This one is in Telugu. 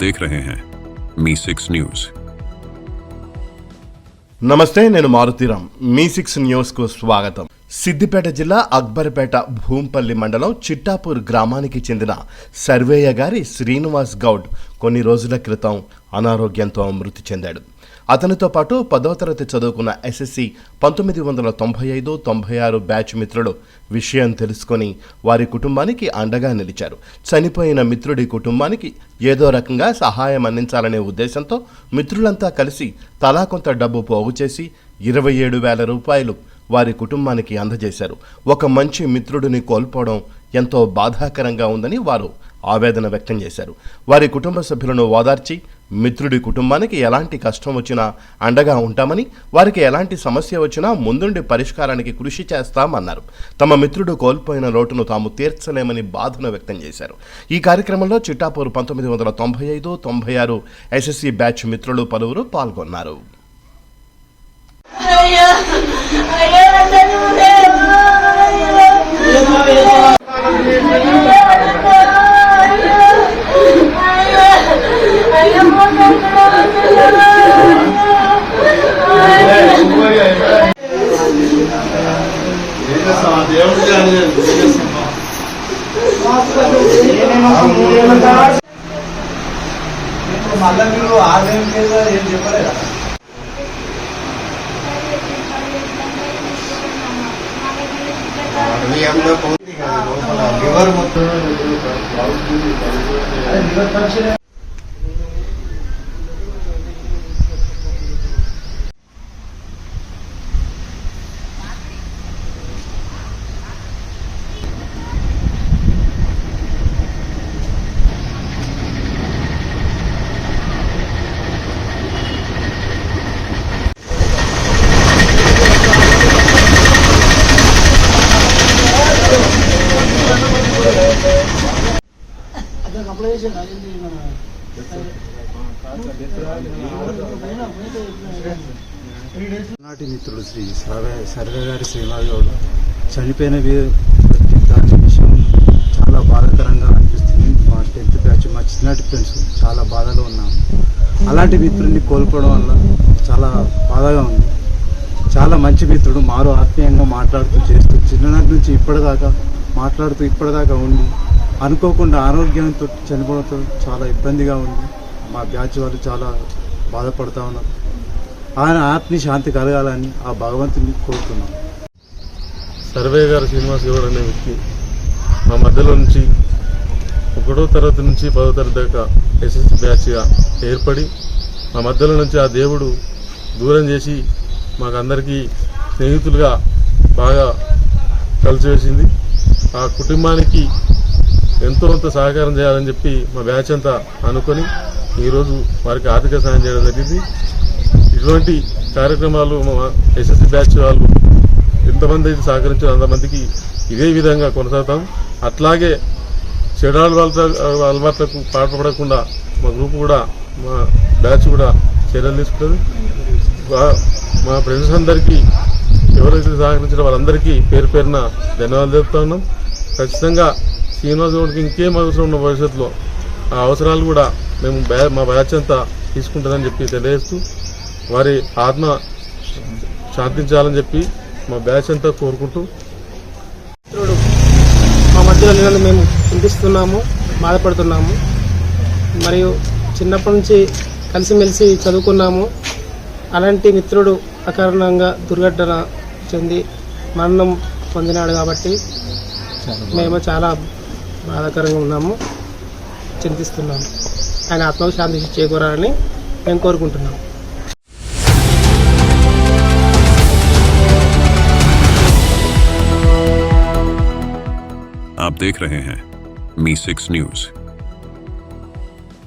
देख रहे हैं मी6 न्यूज। నమస్తే, నేను మారుతీరామ్. మీ6 న్యూస్కు స్వాగతం. సిద్దిపేట జిల్లా అక్బర్పేట భూంపల్లి మండలం చిట్టాపూర్ గ్రామానికి చెందిన సర్వేయ గారి శ్రీనివాస్ గౌడ్ కొన్ని రోజుల క్రితం అనారోగ్యంతో మృతి చెందాడు. అతనితో పాటు 10వ తరగతి చదువుకున్న ఎస్ఎస్సి 1995-96 బ్యాచ్ మిత్రులు విషయం తెలుసుకొని వారి కుటుంబానికి అండగా నిలిచారు. చనిపోయిన మిత్రుడి కుటుంబానికి ఏదో రకంగా సహాయం అందించాలనే ఉద్దేశంతో మిత్రులంతా కలిసి తలా కొంత డబ్బు పోగు చేసి 27,000 రూపాయలు వారి కుటుంబానికి అందజేశారు. ఒక మంచి మిత్రుడిని కోల్పోవడం ఎంతో బాధాకరంగా ఉందని వారు ఆవేదన వ్యక్తం చేశారు. వారి కుటుంబ సభ్యులను ఓదార్చి మిత్రుడి కుటుంబానికి ఎలాంటి కష్టం వచ్చినా అండగా ఉంటామని, వారికి ఎలాంటి సమస్య వచ్చినా ముందుండి పరిష్కారానికి కృషి చేస్తామన్నారు. తమ మిత్రుడు కోల్పోయిన లోటును తాము తీర్చలేమని బాధను వ్యక్తం చేశారు. ఈ కార్యక్రమంలో చిట్టాపూర్ 1995-96 ఎస్ఎస్సి బ్యాచ్ మిత్రులు పలువురు పాల్గొన్నారు. మళ్ళీ మీరు ఆదాయం కేసు ఏం చెప్పలేదా? లివర్ మొత్తం నాటి మిత్రుడు శ్రీ సర్వే గారి శ్రీనివాస్ గౌడ్ చనిపోయిన దాని విషయం చాలా బాధాకరంగా అనిపిస్తుంది. మా 10th బ్యాచ్, మా చిన్నటి ఫ్రెండ్స్ చాలా బాధలో ఉన్నాము. అలాంటి మిత్రుడిని కోల్పోవడం వల్ల చాలా బాధగా ఉంది. చాలా మంచి మిత్రుడు, మారు ఆత్మీయంగా మాట్లాడుతూ చేస్తూ చిన్ననాటి నుంచి ఇప్పటిదాకా ఉండి అనుకోకుండా ఆరోగ్యంతో చనిపోవడంతో చాలా ఇబ్బందిగా ఉంది. మా బ్యాచ్ వాళ్ళు చాలా బాధపడుతూ ఉన్నారు. ఆయన ఆత్మ శాంతి కలగాలని ఆ భగవంతుని కోరుతున్నాం. సర్వే గారు శ్రీనివాస్ గౌడ్ అనే వ్యక్తి మా మధ్యలో నుంచి 1వ తరగతి నుంచి 10వ తరగతి దాకా ఎస్ఎస్సి బ్యాచ్గా ఏర్పడి మా మధ్యలో నుంచి ఆ దేవుడు దూరం చేసి మాకందరికీ స్నేహితులుగా బాగా కలిసి వేసింది. ఆ కుటుంబానికి ఎంతో కొంత సహకారం చేయాలని చెప్పి మా బ్యాచ్ అంతా అనుకొని ఈరోజు వారికి ఆర్థిక సాయం చేయడం జరిగింది. ఇటువంటి కార్యక్రమాలు మా ఎస్ఎస్సి బ్యాచ్ వాళ్ళు ఎంతమంది అయితే సహకరించారో అంతమందికి ఇదే విధంగా కొనసాగుతాం. అట్లాగే చెడు అలవాట్లకు పాల్పడకుండా మా గ్రూప్ కూడా, మా బ్యాచ్ కూడా చర్యలు తీసుకుంటుంది. మా ఫ్రెండ్స్ అందరికీ ఎవరైతే సహకరించారో వాళ్ళందరికీ పేరు పేరున ధన్యవాదాలు చెప్తా ఉన్నాం. ఖచ్చితంగా శ్రీనివాస్ గౌడ్కి ఇంకేం అవసరం ఉన్న భవిష్యత్తులో ఆ అవసరాలు కూడా మేము మా బ్యాచ్ అంతా తీసుకుంటుందని చెప్పి తెలియజేస్తూ వారి ఆత్మ శాంతించాలని చెప్పి మా బ్యాచ్ అంతా కోరుకుంటూ మా మధ్యలో లేదని మేము చింతిస్తున్నాము, బాధపడుతున్నాము. మరియు చిన్నప్పటి నుంచి కలిసిమెలిసి చదువుకున్నాము. అలాంటి మిత్రుడు అకారణంగా దుర్ఘటన చెంది మరణం పొందినాడు కాబట్టి మేము చాలా బాధాకరంగా ఉన్నాము, చింతిస్తున్నాము. ఆయన ఆత్మకు శాంతి చేకూరాలని మేము కోరుకుంటున్నాము. आप देख रहे हैं मी6 न्यूज।